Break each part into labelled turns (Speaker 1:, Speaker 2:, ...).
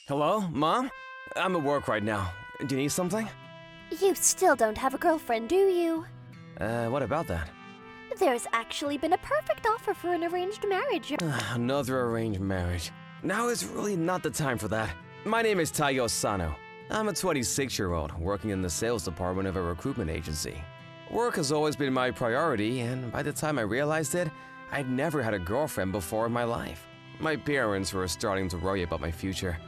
Speaker 1: Hello, Mom? I'm at work right now. Do you need something?
Speaker 2: You still don't have a girlfriend, do you?
Speaker 1: What about that?
Speaker 2: There's actually been a perfect offer for an arranged marriage.
Speaker 1: Another arranged marriage. Now is really not the time for that. My name is Taiyo Sano. I'm a 26-year-old working in the sales department of a recruitment agency. Work has always been my priority, and by the time I realized it, I'd never had a girlfriend before in my life. My parents were starting to worry about my future,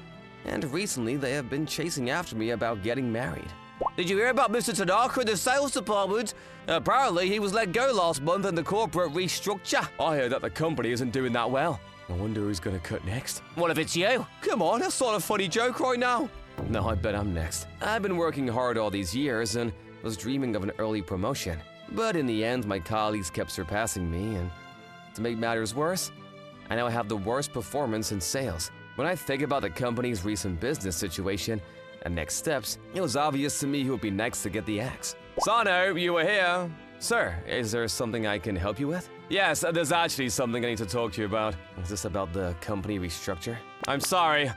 Speaker 1: and recently they have been chasing after me about getting married. Did you hear about Mr. Tanaka in the sales department? Apparently he was let go last month in the corporate restructure. I heard that the company isn't doing that well. I wonder who's gonna cut next. What if it's you? Come on, that's not a funny joke right now. No, I bet I'm next. I've been working hard all these years and was dreaming of an early promotion. But in the end, my colleagues kept surpassing me, and to make matters worse, I now have the worst performance in sales. When I think about the company's recent business situation and next steps, it was obvious to me who would be next to get the axe. Sano, you were here. Sir, is there something I can help you with? Yes, there's actually something I need to talk to you about. Is this about the company restructure? I'm sorry.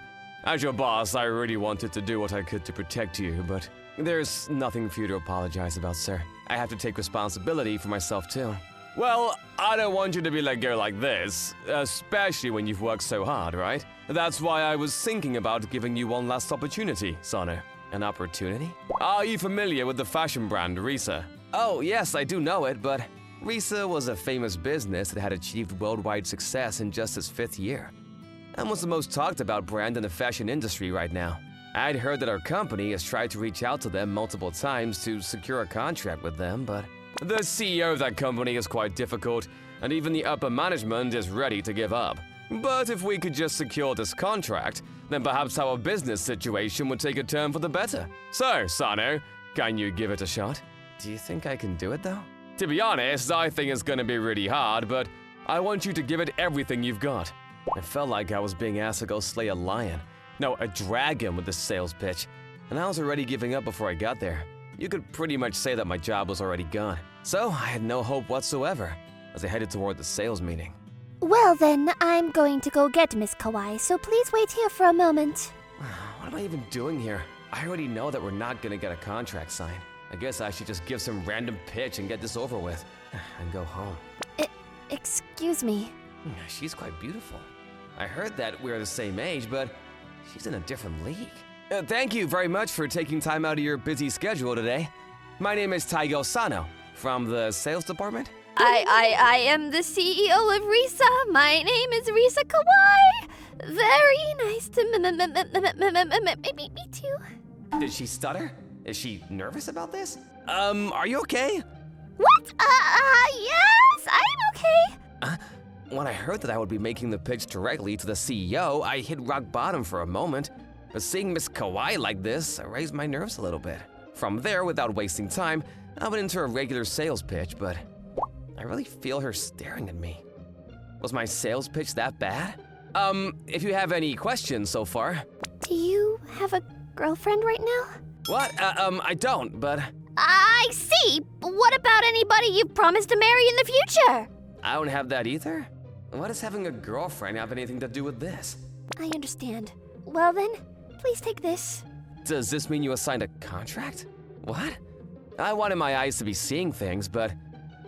Speaker 1: As your boss, I really wanted to do what I could to protect you, but there's nothing for you to apologize about, sir. I have to take responsibility for myself, too. Well, I don't want you to be let go like this, especially when you've worked so hard, right? That's why I was thinking about giving you one last opportunity, Sano. An opportunity? Are you familiar with the fashion brand Risa? Oh, yes, I do know it, but Risa was a famous business that had achieved worldwide success in just its 5th year, and was the most talked about brand in the fashion industry right now. I'd heard that our company has tried to reach out to them multiple times to secure a contract with them, but the CEO of that company is quite difficult, and even the upper management is ready to give up. But if we could just secure this contract, then perhaps our business situation would take a turn for the better. So, Sano, can you give it a shot? Do you think I can do it, though? To be honest, I think it's gonna be really hard, but I want you to give it everything you've got. I felt like I was being asked to go slay a lion. No, a dragon with the sales pitch, and I was already giving up before I got there. You could pretty much say that my job was already gone. So I had no hope whatsoever as I headed toward the sales meeting.
Speaker 2: Well then, I'm going to go get Miss Kawaii, so please wait here for a moment.
Speaker 1: What am I even doing here? I already know that we're not gonna get a contract signed. I guess I should just give some random pitch and get this over with, and go home.
Speaker 2: Excuse me.
Speaker 1: She's quite beautiful. I heard that we're the same age, but she's in a different league. Thank you very much for taking time out of your busy schedule today. My name is Taiyo Sano, from the sales department.
Speaker 2: I am the CEO of Risa. My name is Risa Kawaii. Very nice to meet you.
Speaker 1: Did she stutter? Is she nervous about this? Are you okay?
Speaker 2: What? Yes, I'm okay.
Speaker 1: When I heard that I would be making the pitch directly to the CEO, I hit rock bottom for a moment. But seeing Miss Kawaii like this, I raised my nerves a little bit. From there, without wasting time, I went into a regular sales pitch, but I really feel her staring at me. Was my sales pitch that bad? If you have any questions so far.
Speaker 2: Do you have a girlfriend right now?
Speaker 1: What? I don't, but
Speaker 2: I see. What about anybody you've promised to marry in the future?
Speaker 1: I don't have that either. What does having a girlfriend have anything to do with this?
Speaker 2: I understand. Well then, please take this.
Speaker 1: Does this mean you assigned a contract? What? I wanted my eyes to be seeing things, but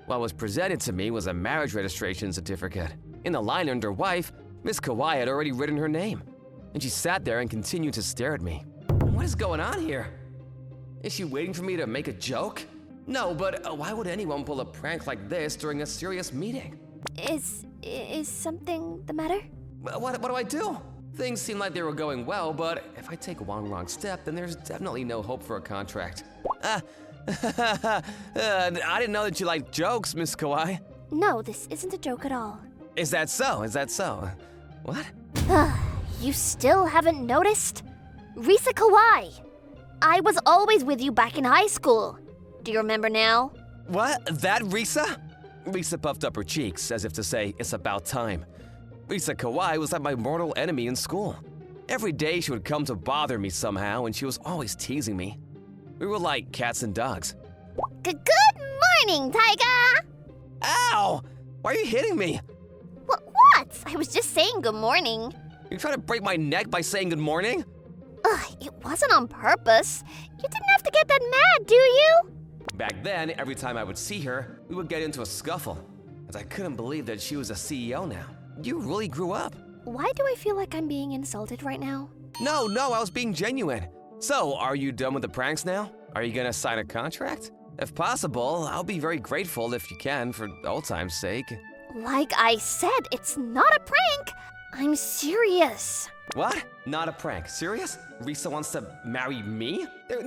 Speaker 1: what was presented to me was a marriage registration certificate. In the line under wife, Miss Kawaii had already written her name, and she sat there and continued to stare at me. What is going on here? Is she waiting for me to make a joke? No, but why would anyone pull a prank like this during a serious meeting?
Speaker 2: Is something the matter?
Speaker 1: What do I do? Things seem like they were going well, but if I take one wrong step, then there's definitely no hope for a contract. I didn't know that you liked jokes, Miss Kawaii.
Speaker 2: No, this isn't a joke at all.
Speaker 1: Is that so? Is that so? What?
Speaker 2: You still haven't noticed? Risa Kawaii. I was always with you back in high school. Do you remember now?
Speaker 1: What? That Risa? Risa puffed up her cheeks as if to say, it's about time. Risa Kawaii was like my mortal enemy in school. Every day she would come to bother me somehow, and she was always teasing me. We were like cats and dogs.
Speaker 2: Good morning, Taiga!
Speaker 1: Ow! Why are you hitting me?
Speaker 2: What? I was just saying good morning.
Speaker 1: You're trying to break my neck by saying good morning?
Speaker 2: Ugh, it wasn't on purpose. You didn't have to get that mad, do you?
Speaker 1: Back then, every time I would see her, we would get into a scuffle, as I couldn't believe that she was a CEO now. You really grew up.
Speaker 2: Why do I feel like I'm being insulted right now?
Speaker 1: No, I was being genuine. So, are you done with the pranks now? Are you gonna sign a contract? If possible, I'll be very grateful if you can, for old time's sake.
Speaker 2: Like I said, it's not a prank. I'm serious.
Speaker 1: What? Not a prank? Serious? Risa wants to marry me? There's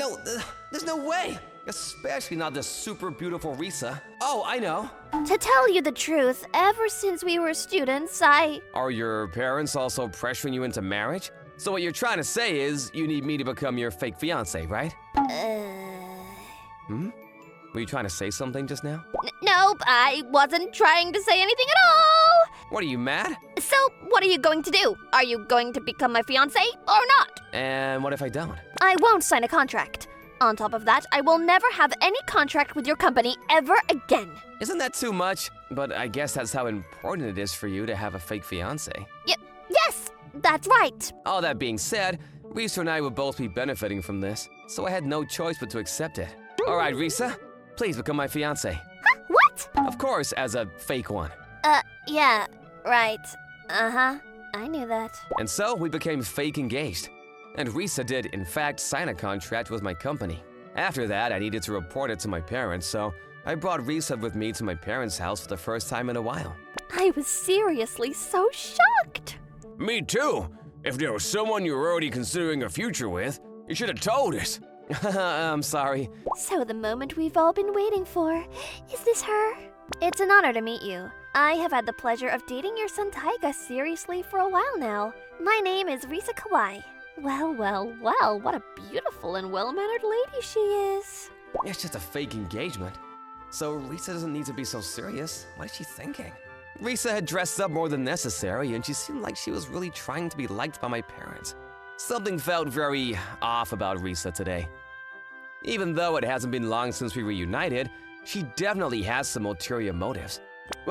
Speaker 1: no way! Especially not this super beautiful Risa. Oh, I know.
Speaker 2: To tell you the truth, ever since we were students,
Speaker 1: Are your parents also pressuring you into marriage? So what you're trying to say is you need me to become your fake fiance, right? Were you trying to say something just now?
Speaker 2: Nope, I wasn't trying to say anything at all.
Speaker 1: What, are you mad?
Speaker 2: So, what are you going to do? Are you going to become my fiance or not?
Speaker 1: And what if I don't?
Speaker 2: I won't sign a contract. On top of that, I will never have any contract with your company ever again.
Speaker 1: Isn't that too much? But I guess that's how important it is for you to have a fake fiance.
Speaker 2: Yes, that's right.
Speaker 1: All that being said, Risa and I would both be benefiting from this, so I had no choice but to accept it. All right, Risa, please become my fiance.
Speaker 2: Huh? What?
Speaker 1: Of course, as a fake one.
Speaker 2: Yeah, right. Uh-huh, I knew that.
Speaker 1: And so we became fake engaged. And Risa did, in fact, sign a contract with my company. After that, I needed to report it to my parents, so I brought Risa with me to my parents' house for the first time in a while.
Speaker 2: I was seriously so shocked.
Speaker 1: Me too. If there was someone you were already considering a future with, you should have told us. I'm sorry.
Speaker 2: So the moment we've all been waiting for, is this her? It's an honor to meet you. I have had the pleasure of dating your son Taiga seriously for a while now. My name is Risa Kawai. Well, what a beautiful and well-mannered lady she is.
Speaker 1: It's just a fake engagement. So Risa doesn't need to be so serious. What is she thinking? Risa had dressed up more than necessary, and she seemed like she was really trying to be liked by my parents. Something felt very off about Risa today. Even though it hasn't been long since we reunited, she definitely has some ulterior motives.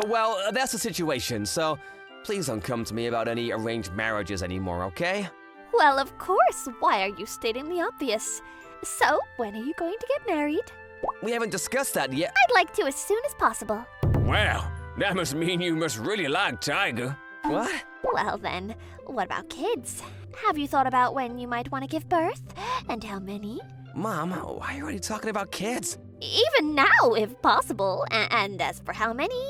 Speaker 1: Well, that's the situation, so please don't come to me about any arranged marriages anymore, okay?
Speaker 2: Well, of course. Why are you stating the obvious? So, when are you going to get married?
Speaker 1: We haven't discussed that yet.
Speaker 2: I'd like to as soon as possible.
Speaker 1: Well, that must mean you must really like Tiger. What?
Speaker 2: Well then, what about kids? Have you thought about when you might want to give birth? And how many?
Speaker 1: Mom, why are you already talking about kids?
Speaker 2: Even now, if possible. And as for how many,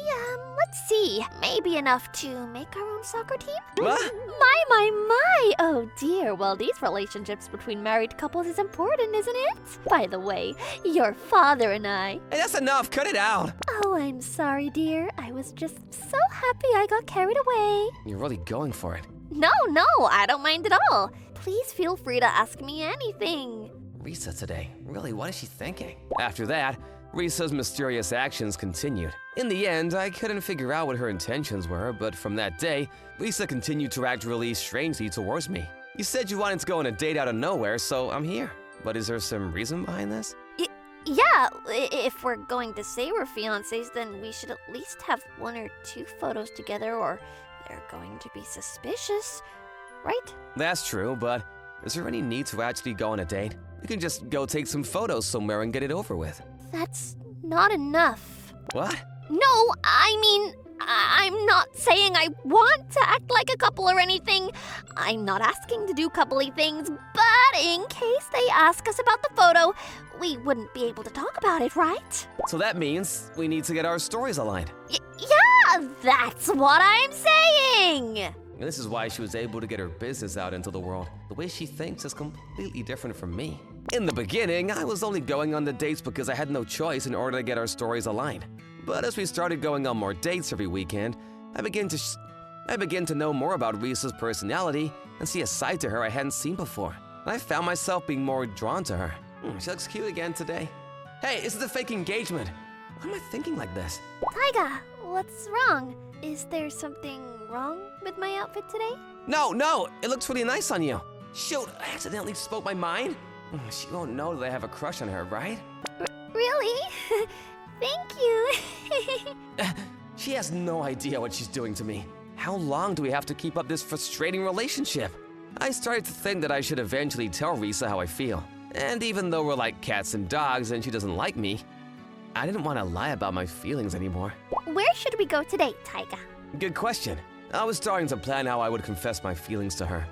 Speaker 2: let's see. Maybe enough to make our own soccer team?
Speaker 1: What?
Speaker 2: My! Oh dear, well these relationships between married couples is important, isn't it? By the way, your father and I...
Speaker 1: Hey, that's enough, cut it out!
Speaker 2: Oh, I'm sorry, dear. I was just so happy I got carried away.
Speaker 1: You're really going for it.
Speaker 2: No, I don't mind at all. Please feel free to ask me anything.
Speaker 1: Risa today, really, what is she thinking? After that, Risa's mysterious actions continued. In the end, I couldn't figure out what her intentions were, but from that day, Risa continued to act really strangely towards me. You said you wanted to go on a date out of nowhere, so I'm here. But is there some reason behind this?
Speaker 2: Yeah, if we're going to say we're fiancés, then we should at least have 1 or 2 photos together, or they're going to be suspicious, right?
Speaker 1: That's true, but is there any need to actually go on a date? We can just go take some photos somewhere and get it over with.
Speaker 2: That's not enough.
Speaker 1: What?
Speaker 2: No, I mean, I'm not saying I want to act like a couple or anything. I'm not asking to do coupley things, but in case they ask us about the photo, we wouldn't be able to talk about it, right?
Speaker 1: So that means we need to get our stories aligned.
Speaker 2: Yeah, that's what I'm saying!
Speaker 1: This is why she was able to get her business out into the world. The way she thinks is completely different from me. In the beginning, I was only going on the dates because I had no choice in order to get our stories aligned. But as we started going on more dates every weekend, I began to know more about Risa's personality and see a side to her I hadn't seen before. And I found myself being more drawn to her. She looks cute again today. Hey, this is a fake engagement. Why am I thinking like this?
Speaker 2: Taiga, what's wrong? Is there something wrong with my outfit today?
Speaker 1: No, it looks really nice on you. Shoot, I accidentally spoke my mind. She won't know that I have a crush on her, right?
Speaker 2: Really? Thank you.
Speaker 1: She has no idea what she's doing to me. How long do we have to keep up this frustrating relationship? I started to think that I should eventually tell Risa how I feel. And even though we're like cats and dogs and she doesn't like me, I didn't want to lie about my feelings anymore.
Speaker 2: Where should we go today, Taiga?
Speaker 1: Good question. I was starting to plan how I would confess my feelings to her.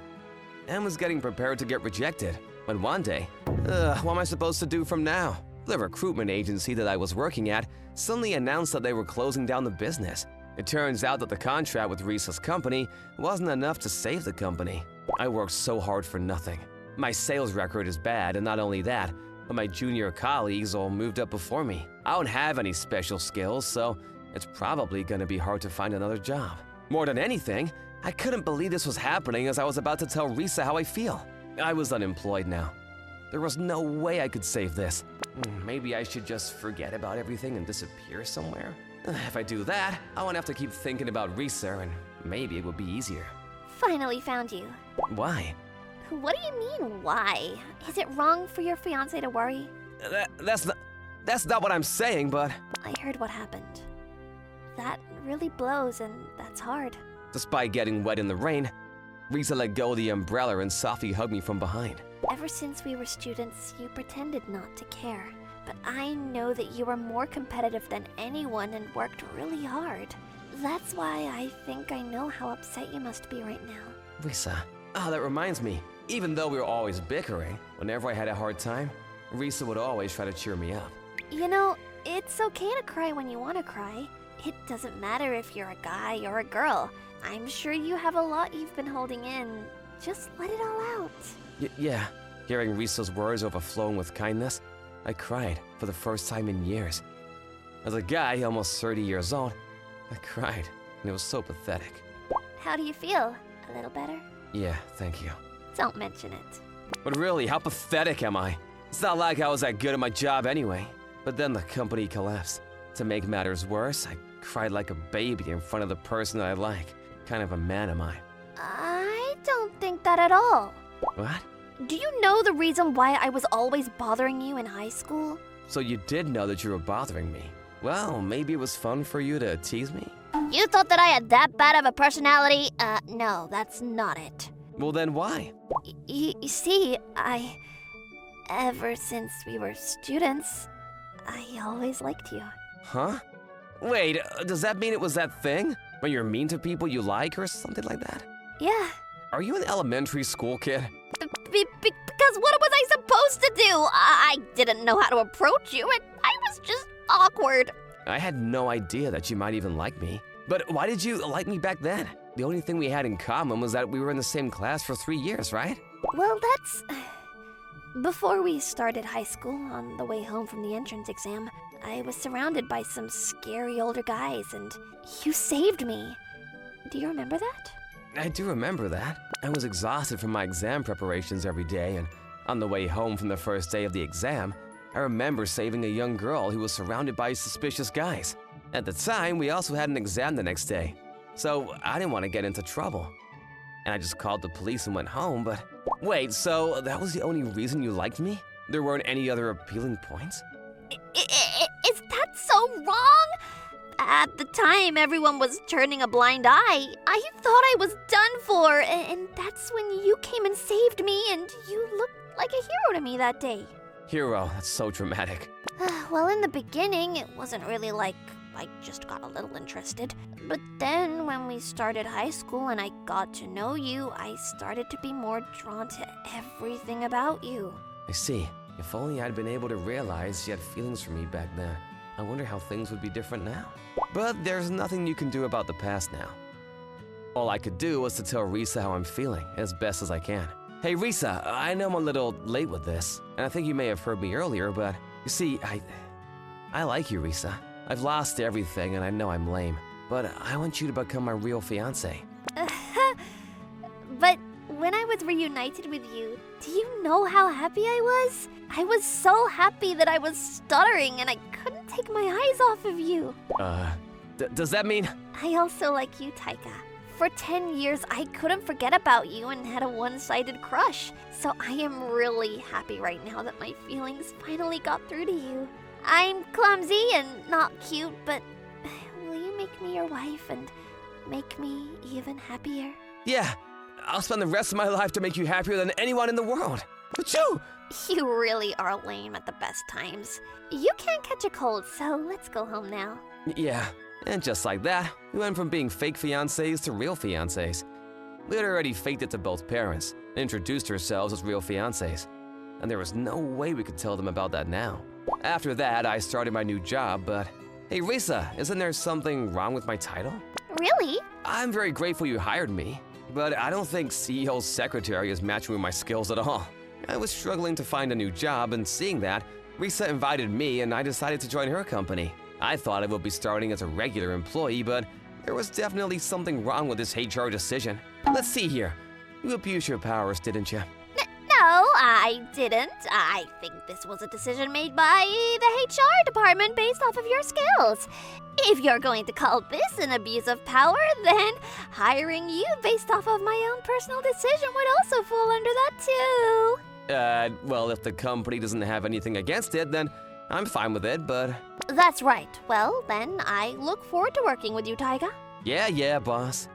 Speaker 1: And was getting prepared to get rejected. When one day, what am I supposed to do from now? The recruitment agency that I was working at suddenly announced that they were closing down the business. It turns out that the contract with Risa's company wasn't enough to save the company. I worked so hard for nothing. My sales record is bad, and not only that, but my junior colleagues all moved up before me. I don't have any special skills, so it's probably gonna be hard to find another job. More than anything, I couldn't believe this was happening as I was about to tell Risa how I feel. I was unemployed now. There was no way I could save this. Maybe I should just forget about everything and disappear somewhere. If I do that, I won't have to keep thinking about Risa, and maybe it would be easier.
Speaker 2: Finally found you.
Speaker 1: Why?
Speaker 2: What do you mean, why? Is it wrong for your fiancé to worry?
Speaker 1: That's not what I'm saying, but...
Speaker 2: I heard what happened. That really blows, and that's hard.
Speaker 1: Despite getting wet in the rain, Risa let go of the umbrella and softly hugged me from behind.
Speaker 2: Ever since we were students, you pretended not to care. But I know that you were more competitive than anyone and worked really hard. That's why I think I know how upset you must be right now.
Speaker 1: Risa, that reminds me. Even though we were always bickering, whenever I had a hard time, Risa would always try to cheer me up.
Speaker 2: You know, it's okay to cry when you want to cry. It doesn't matter if you're a guy or a girl. I'm sure you have a lot you've been holding in. Just let it all out.
Speaker 1: Yeah. Hearing Risa's words overflowing with kindness, I cried for the first time in years. As a guy almost 30 years old, I cried, and it was so pathetic.
Speaker 2: How do you feel? A little better?
Speaker 1: Yeah, thank you.
Speaker 2: Don't mention it.
Speaker 1: But really, how pathetic am I? It's not like I was that good at my job anyway. But then the company collapsed. To make matters worse, I cried like a baby in front of the person that I like. Kind of a man am I.
Speaker 2: I don't think that at all.
Speaker 1: What?
Speaker 2: Do you know the reason why I was always bothering you in high school?
Speaker 1: So you did know that you were bothering me. Well, maybe it was fun for you to tease me?
Speaker 2: You thought that I had that bad of a personality? No, that's not it.
Speaker 1: Well then why?
Speaker 2: You see, ever since we were students, I always liked you.
Speaker 1: Huh? Wait, does that mean it was that thing? When you're mean to people you like or something like that?
Speaker 2: Yeah.
Speaker 1: Are you an elementary school kid?
Speaker 2: Because what was I supposed to do? I didn't know how to approach you, and I was just awkward.
Speaker 1: I had no idea that you might even like me. But why did you like me back then? The only thing we had in common was that we were in the same class for 3 years, right?
Speaker 2: Well, that's... Before we started high school, on the way home from the entrance exam, I was surrounded by some scary older guys, and you saved me. Do you remember that?
Speaker 1: I do remember that. I was exhausted from my exam preparations every day, and on the way home from the first day of the exam, I remember saving a young girl who was surrounded by suspicious guys. At the time, we also had an exam the next day, so I didn't want to get into trouble. And I just called the police and went home, but... Wait, so that was the only reason you liked me? There weren't any other appealing points?
Speaker 2: Is that so wrong? At the time, everyone was turning a blind eye. I thought I was done for, and that's when you came and saved me, and you looked like a hero to me that day.
Speaker 1: Hero, that's so dramatic.
Speaker 2: Well, in the beginning, it wasn't really like I just got a little interested. But then, when we started high school and I got to know you, I started to be more drawn to everything about you.
Speaker 1: I see. If only I'd been able to realize you had feelings for me back then. I wonder how things would be different now. But there's nothing you can do about the past now. All I could do was to tell Risa how I'm feeling, as best as I can. Hey Risa, I know I'm a little late with this, and I think you may have heard me earlier, but you see, I like you, Risa. I've lost everything and I know I'm lame, but I want you to become my real fiancé.
Speaker 2: But when I was reunited with you, do you know how happy I was? I was so happy that I was stuttering and I couldn't take my eyes off of you.
Speaker 1: Does that mean?
Speaker 2: I also like you, Taika. For 10 years, I couldn't forget about you and had a one-sided crush. So I am really happy right now that my feelings finally got through to you. I'm clumsy and not cute, but will you make me your wife and make me even happier?
Speaker 1: Yeah, I'll spend the rest of my life to make you happier than anyone in the world. Achoo!
Speaker 2: You really are lame at the best times. You can't catch a cold, so let's go home now.
Speaker 1: Yeah, and just like that, we went from being fake fiancés to real fiancés. We had already faked it to both parents, and introduced ourselves as real fiancés, and there was no way we could tell them about that now. After that, I started my new job, but hey Risa, isn't there something wrong with my title?
Speaker 2: Really?
Speaker 1: I'm very grateful you hired me, but I don't think CEO's secretary is matching with my skills at all. I was struggling to find a new job, and seeing that, Risa invited me and I decided to join her company. I thought I would be starting as a regular employee, but there was definitely something wrong with this HR decision. Let's see here. You abused your powers, didn't you?
Speaker 2: No, I didn't. I think this was a decision made by the HR department based off of your skills. If you're going to call this an abuse of power, then hiring you based off of my own personal decision would also fall under that too.
Speaker 1: Well, if the company doesn't have anything against it, then I'm fine with it, but...
Speaker 2: That's right. Well, then I look forward to working with you, Taiga.
Speaker 1: Yeah, boss.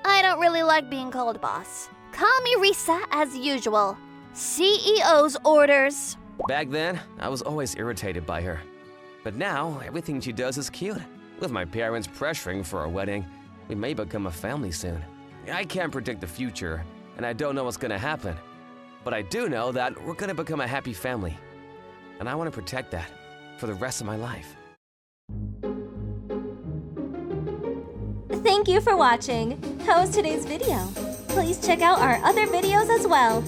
Speaker 2: I don't really like being called boss. Call me Risa as usual. CEO's orders.
Speaker 1: Back then, I was always irritated by her. But now, everything she does is cute. With my parents pressuring for our wedding, we may become a family soon. I can't predict the future, and I don't know what's gonna happen. But I do know that we're gonna become a happy family. And I want to protect that for the rest of my life.
Speaker 3: Thank you for watching. How was today's video? Please check out our other videos as well.